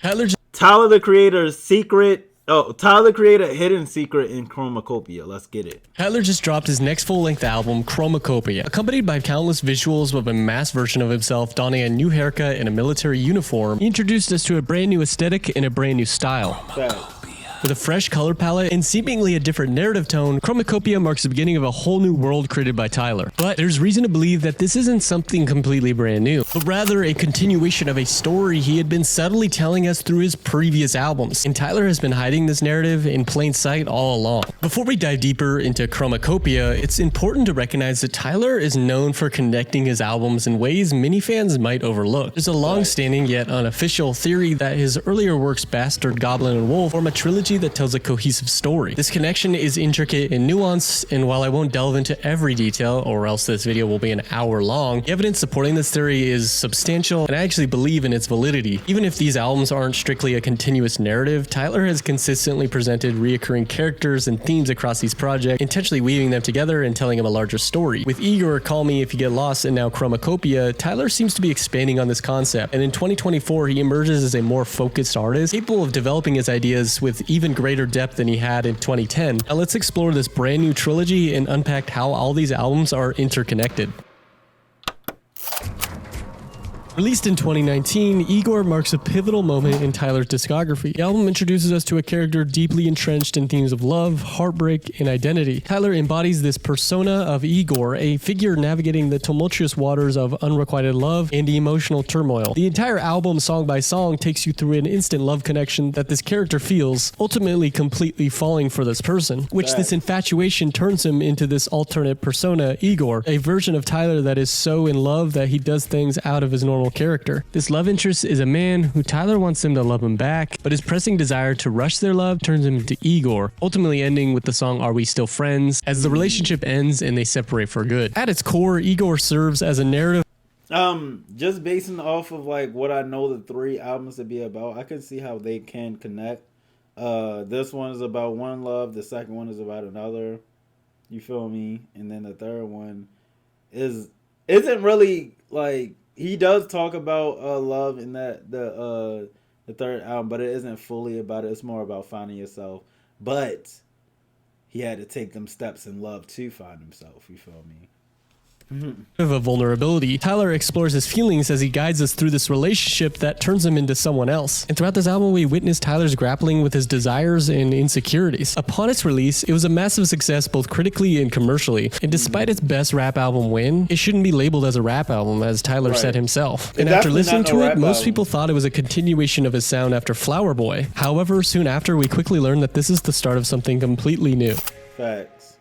Tyler the Creator's secret. Oh, Tyler the Creator, hidden secret in Chromacopia. Let's get it. Tyler just dropped his next full-length album, Chromakopia, accompanied by countless visuals of a masked version of himself donning a new haircut and a military uniform. He introduced us to a brand new aesthetic and a brand new style. With a fresh color palette and seemingly a different narrative tone, Chromakopia marks the beginning of a whole new world created by Tyler. But there's reason to believe that this isn't something completely brand new, but rather a continuation of a story he had been subtly telling us through his previous albums. And Tyler has been hiding this narrative in plain sight all along. Before we dive deeper into Chromakopia, it's important to recognize that Tyler is known for connecting his albums in ways many fans might overlook. There's a long-standing yet unofficial theory that his earlier works, Bastard, Goblin, and Wolf, form a trilogy that tells a cohesive story. This connection is intricate and nuanced, and while I won't delve into every detail, or else this video will be an hour long, the evidence supporting this theory is substantial, and I actually believe in its validity. Even if these albums aren't strictly a continuous narrative, Tyler has consistently presented reoccurring characters and themes across these projects, intentionally weaving them together and telling them a larger story. With Igor, Call Me If You Get Lost, and now Chromakopia, Tyler seems to be expanding on this concept, and in 2024 he emerges as a more focused artist, capable of developing his ideas with even greater depth than he had in 2010. Now let's explore this brand new trilogy and unpack how all these albums are interconnected. Released in 2019, Igor marks a pivotal moment in Tyler's discography. The album introduces us to a character deeply entrenched in themes of love, heartbreak, and identity. Tyler embodies this persona of Igor, a figure navigating the tumultuous waters of unrequited love and emotional turmoil. The entire album, song by song, takes you through an instant love connection that this character feels, ultimately completely falling for this person, which this infatuation turns him into this alternate persona, Igor, a version of Tyler that is so in love that he does things out of his normal character. This love interest is a man who Tyler wants him to love him back, but his pressing desire to rush their love turns him into Igor, ultimately ending with the song Are We Still Friends, as the relationship ends and they separate for good. At its core, Igor serves as a narrative. Just basing off of like what I know the three albums to be about, I can see how they can connect. This one is about one love, the second one is about another. You feel me? And then the third one isn't really like, he does talk about love in that the third album, but it isn't fully about it. It's more about finding yourself. But he had to take them steps in love to find himself. You feel me? Of a vulnerability, Tyler explores his feelings as he guides us through this relationship that turns him into someone else. And throughout this album, we witness Tyler's grappling with his desires and insecurities. Upon its release, it was a massive success both critically and commercially. And despite its best rap album win, it shouldn't be labeled as a rap album, as Tyler said himself. And after listening to it, most people thought it was a continuation of his sound after Flower Boy. However, soon after, we quickly learned that this is the start of something completely new. Facts.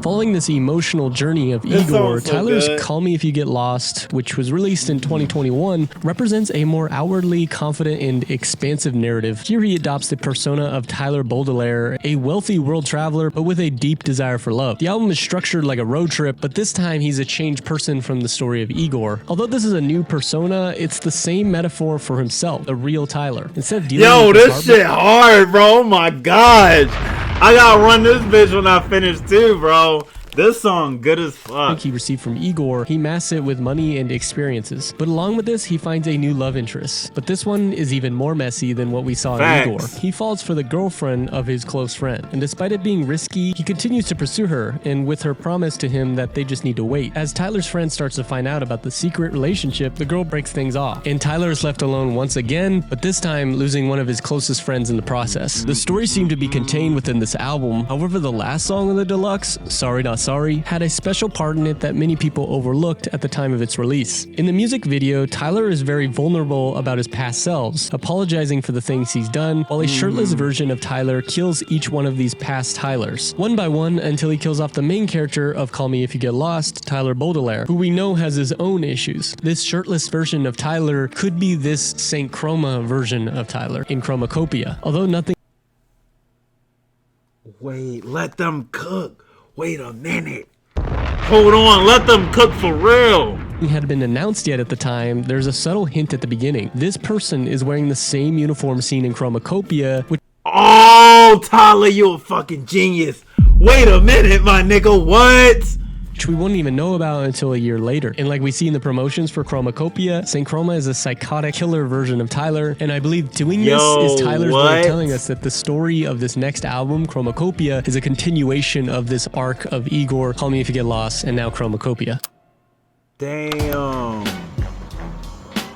Following this emotional journey of Igor, Tyler's Call Me If You Get Lost, which was released in 2021, represents a more outwardly confident and expansive narrative. Here he adopts the persona of Tyler Baudelaire, a wealthy world traveler but with a deep desire for love. The album is structured like a road trip, but this time he's a changed person from the story of Igor. Although this is a new persona, it's the same metaphor for himself, the real Tyler. Instead of dealing with this shit hard, bro. Oh my god. I gotta run this bitch when I finish too, bro. This song good as fuck. He received from Igor, he masks it with money and experiences. But along with this, he finds a new love interest. But this one is even more messy than what we saw in Igor. He falls for the girlfriend of his close friend. And despite it being risky, he continues to pursue her, and with her promise to him that they just need to wait. As Tyler's friend starts to find out about the secret relationship, the girl breaks things off. And Tyler is left alone once again, but this time losing one of his closest friends in the process. The story seemed to be contained within this album. However, the last song on the deluxe, Sorry Not Sorry, had a special part in it that many people overlooked at the time of its release. In the music video, Tyler is very vulnerable about his past selves, apologizing for the things he's done, while a shirtless version of Tyler kills each one of these past Tylers, one by one until he kills off the main character of Call Me If You Get Lost, Tyler Baudelaire, who we know has his own issues. This shirtless version of Tyler could be this Saint Chroma version of Tyler in Chromakopia, although nothing. Wait, let them cook. Wait a minute. Hold on, let them cook for real. Had been announced yet at the time, there's a subtle hint at the beginning. This person is wearing the same uniform seen in Chromakopia, which— Oh, Tyler, you a fucking genius. Wait a minute, my nigga, what? which we wouldn't even know about until a year later. And like we see in the promotions for Chromakopia, St. Chroma is a psychotic killer version of Tyler, and I believe doing this is Tyler's way of telling us that the story of this next album, Chromakopia, is a continuation of this arc of Igor, Call Me If You Get Lost, and now Chromakopia. Damn.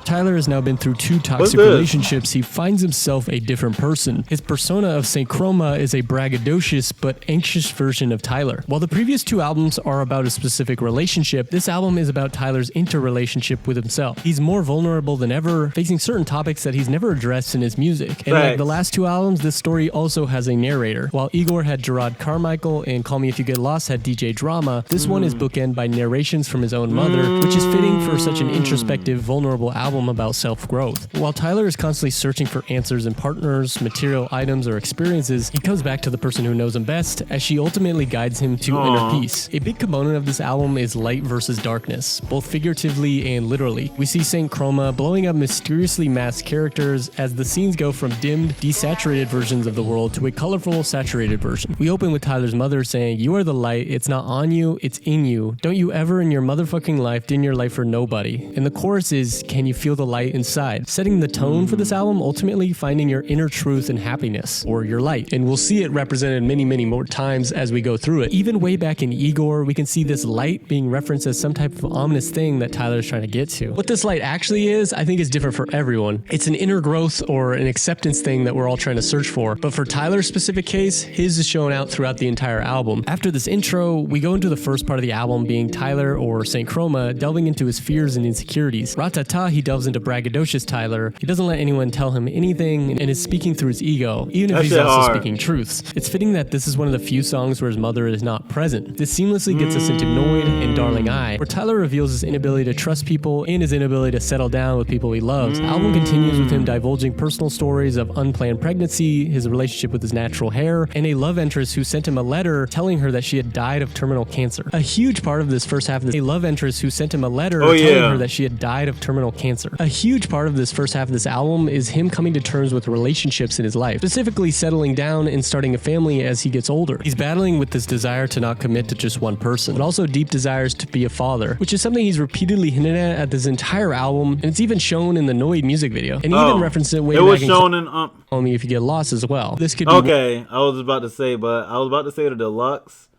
Tyler has now been through 2 toxic relationships. He finds himself a different person. His persona of St. Chroma is a braggadocious but anxious version of Tyler. While the previous 2 albums are about a specific relationship, this album is about Tyler's interrelationship with himself. He's more vulnerable than ever, facing certain topics that he's never addressed in his music. And like the last 2 albums, this story also has a narrator. While Igor had Gerard Carmichael and Call Me If You Get Lost had DJ Drama, this one is bookended by narrations from his own mother, which is fitting for such an introspective, vulnerable album about self-growth. While Tyler is constantly searching for answers in partners, material items, or experiences, he comes back to the person who knows him best, as she ultimately guides him to inner peace. A big component of this album is light versus darkness, both figuratively and literally. We see St. Chroma blowing up mysteriously masked characters as the scenes go from dimmed, desaturated versions of the world to a colorful, saturated version. We open with Tyler's mother saying, "You are the light, it's not on you, it's in you. Don't you ever in your motherfucking life dim your light for nobody." And the chorus is, "Can you feel the light inside?" Setting the tone for this album, ultimately finding your inner truth and happiness, or your light. And we'll see it represented many, many more times as we go through it. Even way back in Igor, we can see this light being referenced as some type of ominous thing that Tyler's trying to get to. What this light actually is, I think is different for everyone. It's an inner growth or an acceptance thing that we're all trying to search for. But for Tyler's specific case, his is shown out throughout the entire album. After this intro, we go into the first part of the album being Tyler, or St. Chroma, delving into his fears and insecurities. Ratata, he delves into braggadocious Tyler. He doesn't let anyone tell him anything and is speaking through his ego, even if he's also speaking truths. It's fitting that this is one of the few songs where his mother is not present. This seamlessly gets us into Noid and Darling I, where Tyler reveals his inability to trust people and his inability to settle down with people he loves. The album continues with him divulging personal stories of unplanned pregnancy, his relationship with his natural hair, and a love interest who sent him a letter telling her that she had died of terminal cancer. A huge part of this first half of this, a love interest who sent him a letter telling her that she had died of terminal cancer. A huge part of this first half of this album is him coming to terms with relationships in his life, specifically settling down and starting a family as he gets older. He's battling with this desire to not commit to just one person, but also deep desires to be a father, which is something he's repeatedly hinted at this entire album, and it's even shown in the Noid music video, and even referenced it way back in Call Me If You Get Lost as well. This could be I was about to say the deluxe.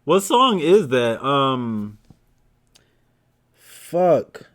What song is that? Fuck.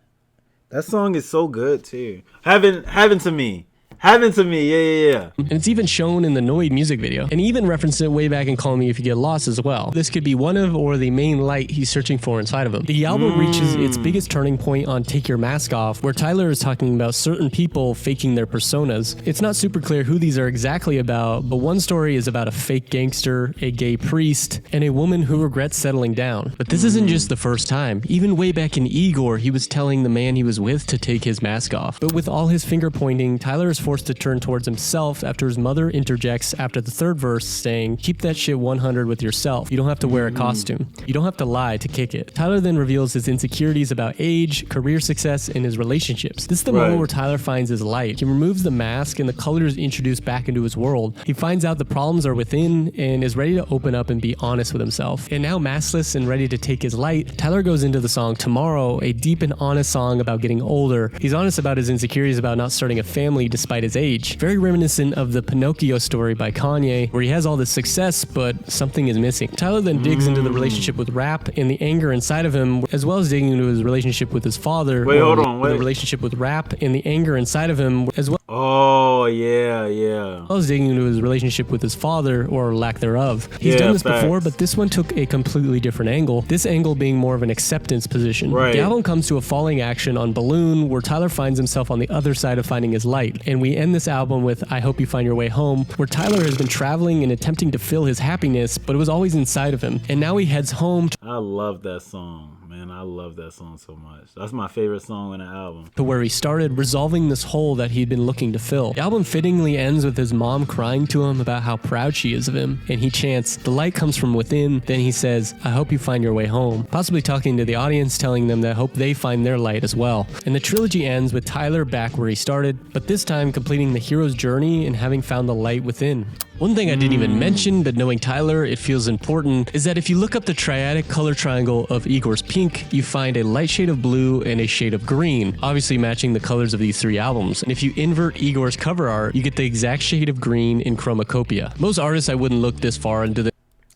That song is so good too. Heaven to me. Yeah. And it's even shown in the Noid music video, and even referenced it way back in Call Me If You Get Lost as well. This could be one of, or the main light he's searching for inside of him. The album reaches its biggest turning point on Take Your Mask Off, where Tyler is talking about certain people faking their personas. It's not super clear who these are exactly about, but one story is about a fake gangster, a gay priest, and a woman who regrets settling down. But this isn't just the first time. Even way back in Igor, he was telling the man he was with to take his mask off. But with all his finger pointing, Tyler is forced to turn towards himself after his mother interjects after the third verse saying, "Keep that shit 100 with yourself. You don't have to wear a costume. You don't have to lie to kick it." Tyler then reveals his insecurities about age, career success, and his relationships. This is the moment where Tyler finds his light. He removes the mask and the colors introduced back into his world. He finds out the problems are within and is ready to open up and be honest with himself. And now maskless and ready to take his light, Tyler goes into the song Tomorrow, a deep and honest song about getting older. He's honest about his insecurities about not starting a family despite his age. Very reminiscent of the Pinocchio story by Kanye, where he has all this success, but something is missing. Tyler then digs into the relationship with rap and the anger inside of him, as well as digging into his relationship with his father. The relationship with rap and the anger inside of him, as well. As well as digging into his relationship with his father, or lack thereof. He's done this before, but this one took a completely different angle. This angle being more of an acceptance position. The album comes to a falling action on Balloon, where Tyler finds himself on the other side of finding his light. And we end this album with I Hope You Find Your Way Home, where Tyler has been traveling and attempting to fill his happiness, but it was always inside of him. And now he heads home. I love that song. Man, I love that song so much. That's my favorite song on the album. To where he started resolving this hole that he'd been looking to fill. The album fittingly ends with his mom crying to him about how proud she is of him, and he chants, "The light comes from within." Then he says, "I hope you find your way home," possibly talking to the audience, telling them that hope they find their light as well. And the trilogy ends with Tyler back where he started, but this time completing the hero's journey and having found the light within. One thing I didn't even mention, but knowing Tyler, it feels important, is that if you look up the triadic color triangle of Igor's pink, you find a light shade of blue and a shade of green, obviously matching the colors of these 3 albums. And if you invert Igor's cover art, you get the exact shade of green in Chromacopia. Most artists, I wouldn't look this far into the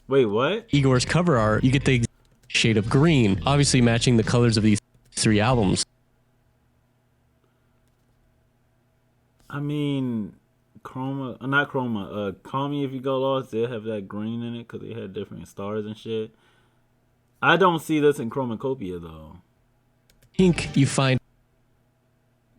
Wait, what? Igor's cover art, you get the exact shade of green, obviously matching the colors of these 3 albums. I mean, Call Me If You Go Lost, they have that green in it because they had different stars and shit. I don't see this in Chromacopia though. Pink, you find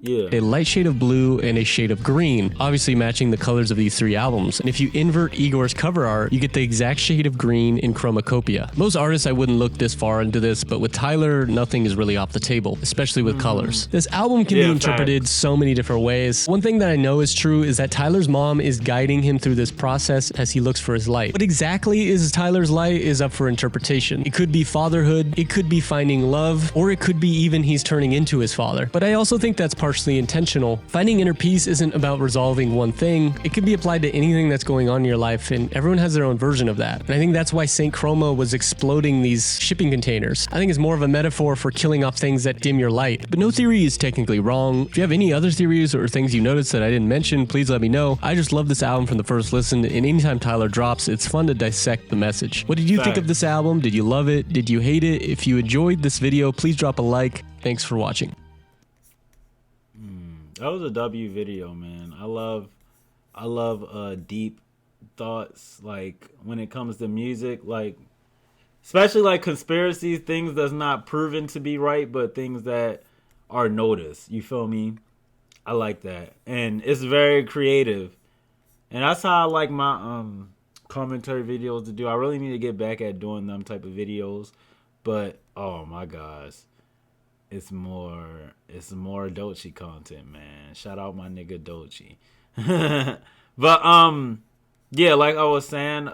a light shade of blue and a shade of green, obviously matching the colors of these 3 albums. And if you invert Igor's cover art, you get the exact shade of green in Chromacopia. Most artists, I wouldn't look this far into this, but with Tyler, nothing is really off the table, especially with colors. This album can be interpreted so many different ways. One thing that I know is true is that Tyler's mom is guiding him through this process as he looks for his light. What exactly is Tyler's light is up for interpretation. It could be fatherhood, it could be finding love, or it could be even he's turning into his father. But I also think that's partially intentional. Finding inner peace isn't about resolving one thing. It can be applied to anything that's going on in your life, and everyone has their own version of that. And I think that's why St. Chroma was exploding these shipping containers. I think it's more of a metaphor for killing off things that dim your light. But no theory is technically wrong. If you have any other theories or things you noticed that I didn't mention, please let me know. I just love this album from the first listen, and anytime Tyler drops, it's fun to dissect the message. What did you think of this album? Did you love it? Did you hate it? If you enjoyed this video, please drop a like. Thanks for watching. That was a W video, man. I love deep thoughts, like when it comes to music, like especially like conspiracies, things that's not proven to be right, but things that are noticed. You feel me? I like that, and it's very creative, and that's how I like my commentary videos to do. I really need to get back at doing them type of videos, but oh my gosh. It's more Dolce content, man. Shout out my nigga Dolce. But yeah, like I was saying,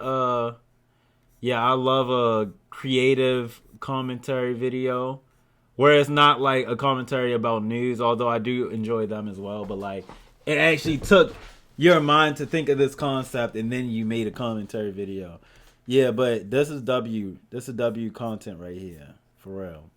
yeah, I love a creative commentary video where it's not like a commentary about news, although I do enjoy them as well, but like it actually took your mind to think of this concept and then you made a commentary video. Yeah, but this is W content right here, for real.